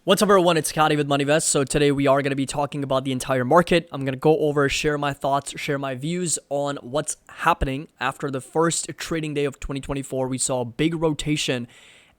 What's up, everyone? It's Scotty with MoneyVest. So today we are going to be talking about the entire market. I'm going to go over, share my thoughts, share my views on what's happening after the first trading day of 2024. We saw a big rotation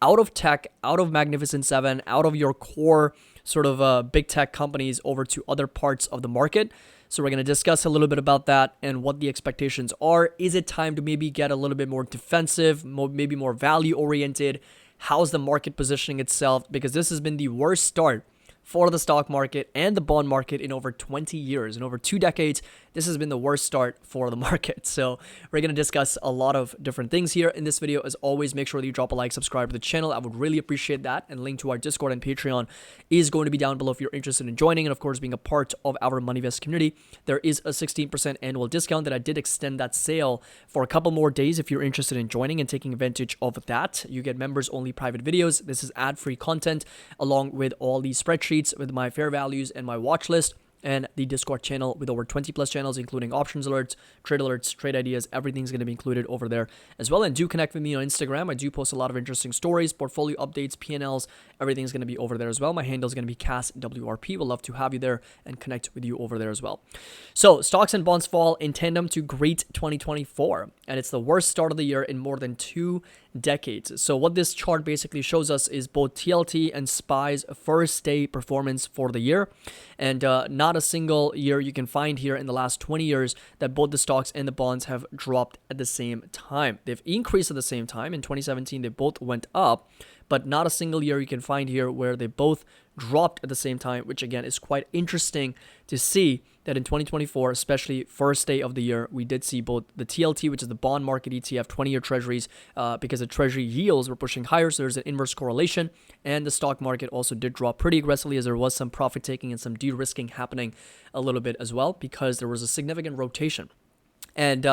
out of tech, out of Magnificent Seven, out of your core sort of big tech companies over to other parts of the market. So we're going to discuss a little bit about that and what the expectations are. Is it time to maybe get a little bit more defensive, maybe more value oriented? How's the market positioning itself? Because this has been the worst start for the stock market and the bond market in over 20 years. In over 2 decades, this has been the worst start for the market. So we're going to discuss a lot of different things here in this video. As always, make sure that you drop a like, subscribe to the channel. I would really appreciate that. And link to our Discord and Patreon is going to be down below if you're interested in joining and, of course, being a part of our MoneyVest community. There is a 16% annual discount that I did extend that sale for a couple more days if you're interested in joining and taking advantage of that. You get members-only private videos. This is ad-free content along with all these spreadsheets with my fair values and my watch list, and the Discord channel with over 20 plus channels, including options alerts, trade ideas. Everything's going to be included over there as well. And do connect with me on Instagram. I do post a lot of interesting stories, portfolio updates, P&Ls. Everything's going to be over there as well. My handle is going to be CASWRP. We'll love to have you there and connect with you over there as well. So stocks and bonds fall in tandem to great 2024, and it's the worst start of the year in more than 2 decades. So what this chart basically shows us is both TLT and SPY's first day performance for the year, and not a single year you can find here in the last 20 years that both the stocks and the bonds have dropped at the same time. They've increased at the same time. In 2017, they both went up, but not a single year you can find here where they both dropped at the same time, which again is quite interesting to see that in 2024, especially first day of the year, we did see both the TLT, which is the bond market ETF, 20-year treasuries, because the treasury yields were pushing higher, so there's an inverse correlation, and the stock market also did drop pretty aggressively as there was some profit taking and some de-risking happening a little bit as well because there was a significant rotation. And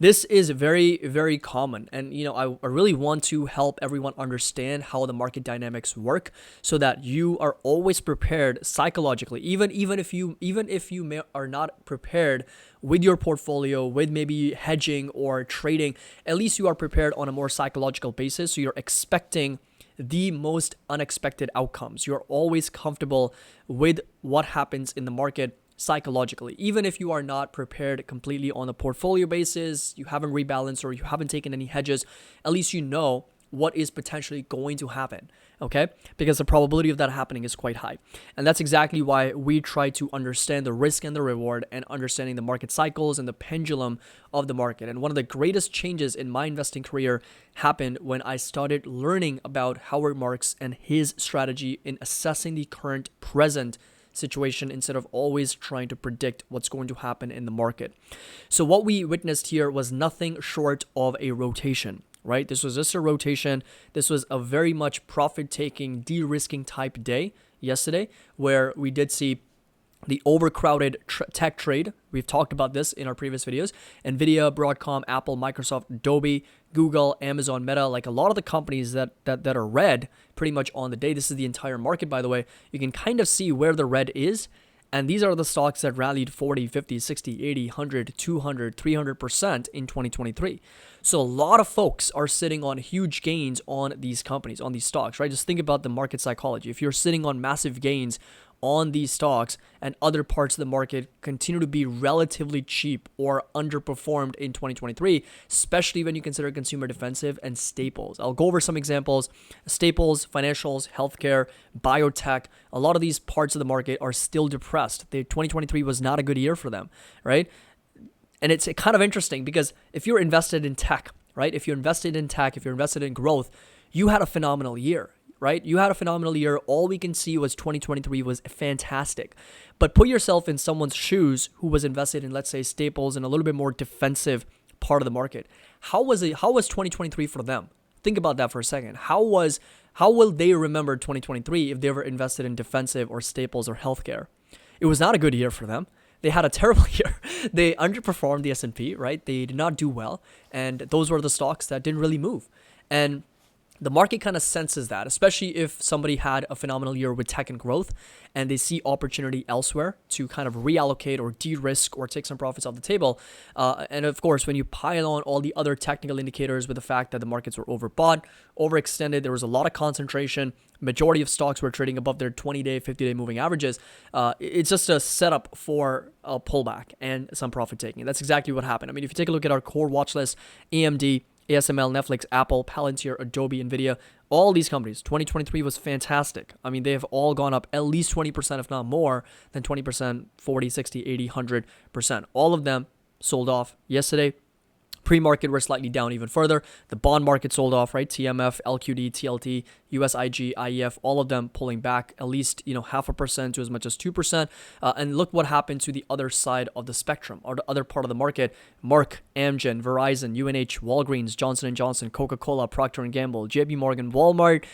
this is very, very common. And, I really want to help everyone understand how the market dynamics work so that you are always prepared psychologically, even if you are not prepared with your portfolio, with maybe hedging or trading, at least you are prepared on a more psychological basis. So you're expecting the most unexpected outcomes. You're always comfortable with what happens in the market psychologically, even if you are not prepared completely on a portfolio basis, you haven't rebalanced or you haven't taken any hedges, at least you know what is potentially going to happen, okay? Because the probability of that happening is quite high. And that's exactly why we try to understand the risk and the reward and understanding the market cycles and the pendulum of the market. And one of the greatest changes in my investing career happened when I started learning about Howard Marks and his strategy in assessing the current present situation instead of always trying to predict what's going to happen in the market. So what we witnessed here was nothing short of a rotation, right? This was just a rotation. This was a very much profit-taking, de-risking type day yesterday where we did see the overcrowded tech trade. We've talked about this in our previous videos. Nvidia, Broadcom, Apple, Microsoft, Adobe, Google, Amazon, Meta, like a lot of the companies that are red pretty much on the day. This is the entire market, by the way. You can kind of see where the red is. And these are the stocks that rallied 40, 50, 60, 80, 100, 200, 300% in 2023. So a lot of folks are sitting on huge gains on these companies, on these stocks, right? Just think about the market psychology. If you're sitting on massive gains on these stocks and other parts of the market continue to be relatively cheap or underperformed in 2023, especially when you consider consumer defensive and staples. I'll go over some examples. Staples, financials, healthcare, biotech, a lot of these parts of the market are still depressed. 2023 was not a good year for them, right? And it's kind of interesting because if you're invested in tech, right? If you're invested in tech, if you're invested in growth, you had a phenomenal year. Right? You had a phenomenal year. All we can see was 2023 was fantastic. But put yourself in someone's shoes who was invested in, let's say, staples and a little bit more defensive part of the market. How was 2023 for them? Think about that for a second. How will they remember 2023 if they were invested in defensive or staples or healthcare? It was not a good year for them. They had a terrible year. They underperformed the S&P, right? They did not do well. And those were the stocks that didn't really move. And The market kind of senses that, especially if somebody had a phenomenal year with tech and growth and they see opportunity elsewhere to kind of reallocate or de-risk or take some profits off the table. And of course, when you pile on all the other technical indicators with the fact that the markets were overbought, overextended, there was a lot of concentration, majority of stocks were trading above their 20-day, 50-day moving averages. It's just a setup for a pullback and some profit taking. That's exactly what happened. I mean, if you take a look at our core watch list, AMD, ASML, Netflix, Apple, Palantir, Adobe, Nvidia, all these companies, 2023 was fantastic. I mean, they have all gone up at least 20%, if not more than 20%, 40, 60, 80, 100%. All of them sold off yesterday. Pre-market, we're slightly down even further. The bond market sold off, right? TMF, LQD, TLT, USIG, IEF, all of them pulling back at least, 0.5% to as much as 2%. And look what happened to the other side of the spectrum, or the other part of the market. Merck, Amgen, Verizon, UNH, Walgreens, Johnson & Johnson, Coca-Cola, Procter & Gamble, JP Morgan, Walmart,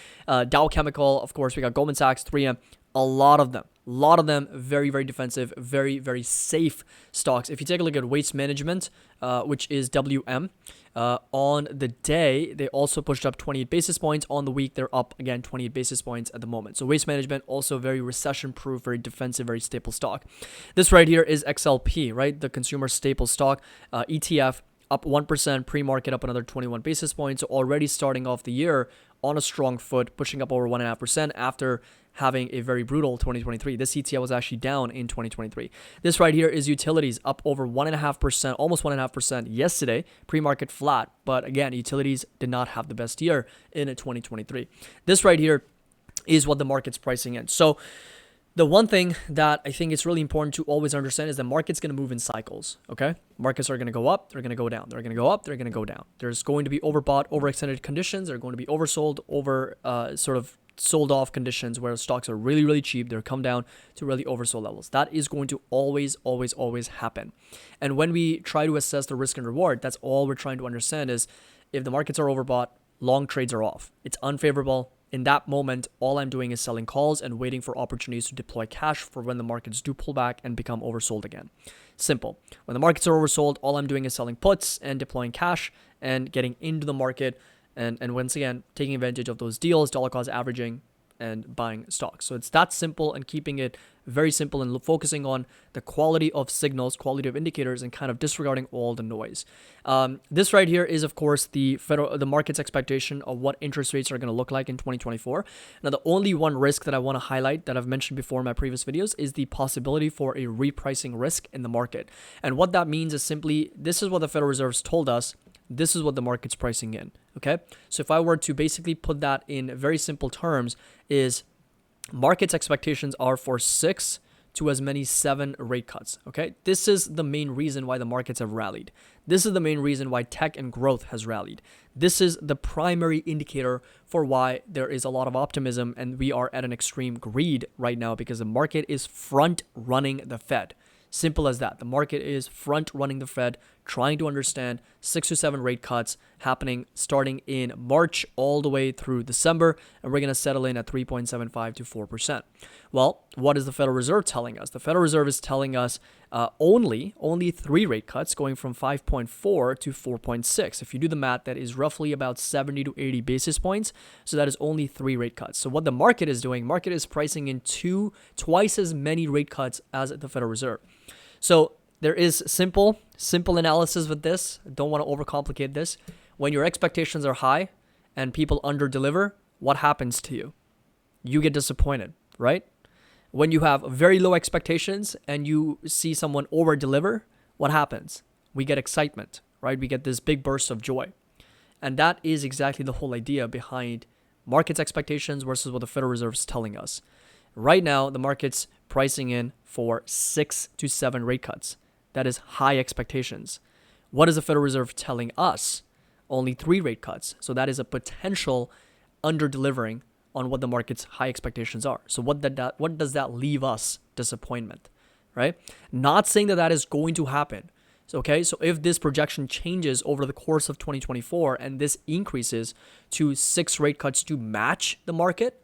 Dow Chemical. Of course, we got Goldman Sachs, 3M. A lot of them very, very defensive, very, very safe stocks. If you take a look at Waste Management, which is WM, on the day, they also pushed up 28 basis points. On the week, they're up again 28 basis points at the moment. So Waste Management, also very recession-proof, very defensive, very staple stock. This right here is XLP, right? The consumer staple stock, ETF, up 1%, pre-market up another 21 basis points. So already starting off the year on a strong foot, pushing up over 1.5% after having a very brutal 2023. This ETF was actually down in 2023. This right here is utilities, up over 1.5%, almost 1.5% yesterday, pre-market flat. But again, utilities did not have the best year in 2023. This right here is what the market's pricing in. So the one thing that I think is really important to always understand is the market's going to move in cycles, okay? Markets are going to go up, they're going to go down. They're going to go up, they're going to go down. There's going to be overbought, overextended conditions. They're going to be oversold, sort of sold off conditions where stocks are really, really cheap. They're come down to really oversold levels. That is going to always, always, always happen. And when we try to assess the risk and reward, that's all we're trying to understand is if the markets are overbought, long trades are off. It's unfavorable. In that moment, all I'm doing is selling calls and waiting for opportunities to deploy cash for when the markets do pull back and become oversold again. Simple. When the markets are oversold, all I'm doing is selling puts and deploying cash and getting into the market and once again, taking advantage of those deals, dollar cost averaging, and buying stocks. So it's that simple, and keeping it very simple and focusing on the quality of signals, quality of indicators, and kind of disregarding all the noise. This right here is, of course, the market's expectation of what interest rates are going to look like in 2024. Now, the only one risk that I want to highlight that I've mentioned before in my previous videos is the possibility for a repricing risk in the market. And what that means is simply, this is what the Federal Reserve's told us. This is what the market's pricing in, okay? So if I were to basically put that in very simple terms, is market's expectations are for 6 to as many 7 rate cuts, okay? This is the main reason why the markets have rallied. This is the main reason why tech and growth has rallied. This is the primary indicator for why there is a lot of optimism and we are at an extreme greed right now because the market is front running the Fed. Simple as that. The market is front running the Fed, trying to understand 6 to 7 rate cuts happening starting in March all the way through December, and we're going to settle in at 3.75 to 4%. Well, what is the Federal Reserve telling us? The Federal Reserve is telling us only 3 rate cuts, going from 5.4 to 4.6. If you do the math, that is roughly about 70 to 80 basis points. So that is only 3 rate cuts. So what the market is doing, market is pricing in twice as many rate cuts as the Federal Reserve. So there is simple analysis with this. Don't want to overcomplicate this. When your expectations are high and people underdeliver, what happens to you? You get disappointed, right? When you have very low expectations and you see someone over-deliver, what happens? We get excitement, right? We get this big burst of joy. And that is exactly the whole idea behind market's expectations versus what the Federal Reserve is telling us. Right now, the market's pricing in for 6 to 7 rate cuts. That is high expectations. What is the Federal Reserve telling us? Only 3 rate cuts. So that is a potential under-delivering on what the market's high expectations are. So what does that leave us? Disappointment, right? Not saying that is going to happen. Okay, so if this projection changes over the course of 2024 and this increases to 6 rate cuts to match the market,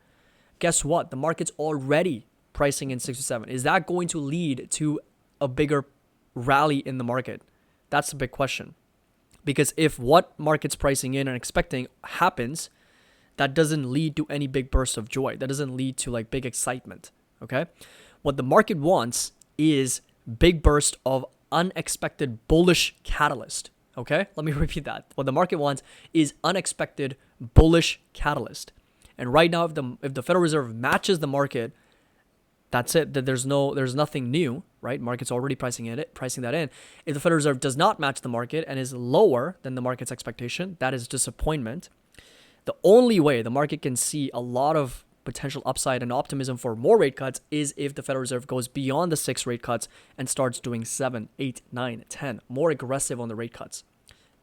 guess what? The market's already pricing in 6 to 7. Is that going to lead to a bigger rally in the market? That's a big question. Because if what market's pricing in and expecting happens, that doesn't lead to any big burst of joy. That doesn't lead to like big excitement. Okay. What the market wants is big burst of unexpected bullish catalyst. Okay. Let me repeat that. What the market wants is unexpected bullish catalyst. And right now, if the Federal Reserve matches the market, that's it. That there's nothing new, right? Market's already pricing that in. If the Federal Reserve does not match the market and is lower than the market's expectation, that is disappointment. The only way the market can see a lot of potential upside and optimism for more rate cuts is if the Federal Reserve goes beyond the 6 rate cuts and starts doing 7, 8, 9, 10, more aggressive on the rate cuts.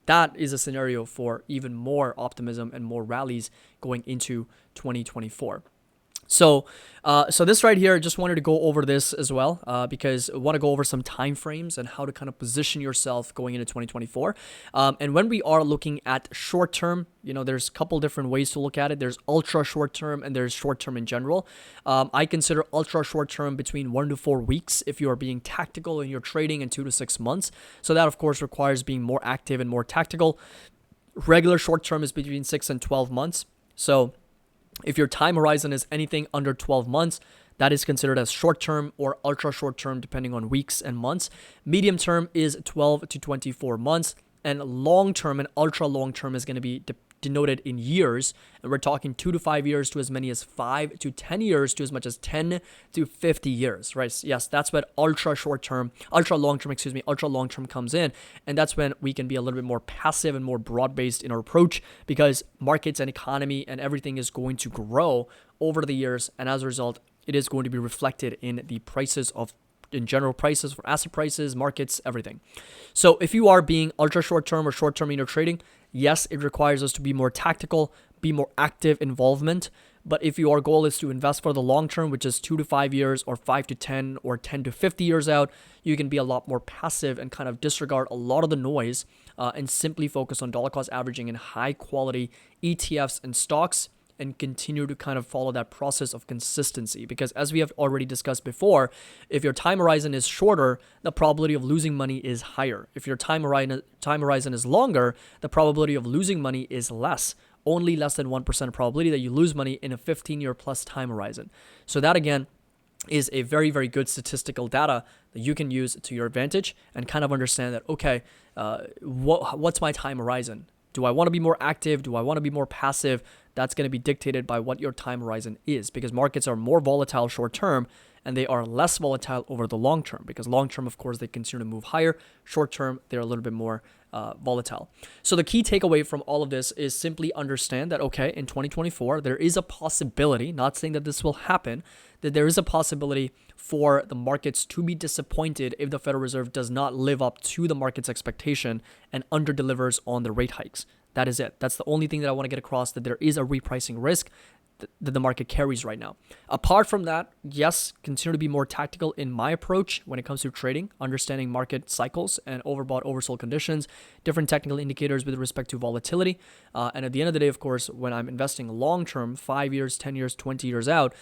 That is a scenario for even more optimism and more rallies going into 2024. So this right here, just wanted to go over this as well because I want to go over some time frames and how to kind of position yourself going into 2024. And when we are looking at short term, there's a couple different ways to look at it. There's ultra short term and there's short term in general. I consider ultra short term between 1 to 4 weeks if you are being tactical in your trading, and 2 to 6 months. So that of course requires being more active and more tactical. Regular short term is between 6 and 12 months. So if your time horizon is anything under 12 months, that is considered as short term or ultra short term, depending on weeks and months. Medium term is 12 to 24 months, and long term and ultra long term is going to be denoted in years. And we're talking 2 to 5 years to as many as 5 to 10 years to as much as 10 to 50 years, right? Yes, that's when ultra long term comes in. And that's when we can be a little bit more passive and more broad-based in our approach, because markets and economy and everything is going to grow over the years. And as a result, it is going to be reflected in the prices in general prices for asset prices, markets, everything. So if you are being ultra short term or short term in your trading, yes, it requires us to be more tactical, be more active involvement. But if your goal is to invest for the long term, which is 2 to 5 years or 5 to 10 or 10 to 50 years out, you can be a lot more passive and kind of disregard a lot of the noise and simply focus on dollar cost averaging and high quality ETFs and stocks, and continue to kind of follow that process of consistency. Because as we have already discussed before, if your time horizon is shorter, the probability of losing money is higher. If your time horizon is longer, the probability of losing money is less. Only less than 1% probability that you lose money in a 15-year plus time horizon. So that again is a very, very good statistical data that you can use to your advantage and kind of understand that, okay, what's my time horizon? Do I want to be more active? Do I want to be more passive? That's going to be dictated by what your time horizon is, because markets are more volatile short term and they are less volatile over the long term, because long term, of course, they continue to move higher. Short term, they're a little bit more volatile. So the key takeaway from all of this is simply understand that, okay, in 2024, there is a possibility, not saying that this will happen, that there is a possibility for the markets to be disappointed if the Federal Reserve does not live up to the market's expectation and underdelivers on the rate hikes. That is it. That's the only thing that I want to get across, that there is a repricing risk that the market carries right now. Apart from that, yes, continue to be more tactical in my approach when it comes to trading, understanding market cycles and overbought, oversold conditions, different technical indicators with respect to volatility. And at the end of the day, of course, when I'm investing long-term, 5 years, 10 years, 20 years out,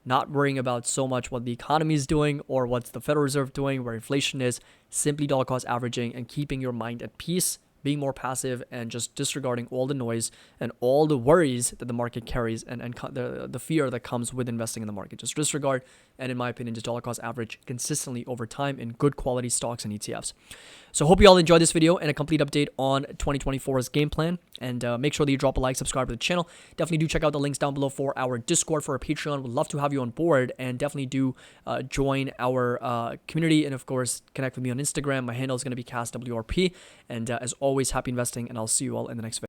not worrying about so much what the economy is doing or what's the Federal Reserve doing, where inflation is, simply dollar cost averaging and keeping your mind at peace, being more passive and just disregarding all the noise and all the worries that the market carries and the fear that comes with investing in the market. Just disregard, and in my opinion, just dollar cost average consistently over time in good quality stocks and ETFs. So hope you all enjoyed this video and a complete update on 2024's game plan. And make sure that you drop a like, subscribe to the channel. Definitely do check out the links down below for our Discord, for our Patreon. We'd love to have you on board, and definitely do join our community, and of course connect with me on Instagram. My handle is going to be CastWRP. And as always, happy investing, and I'll see you all in the next video.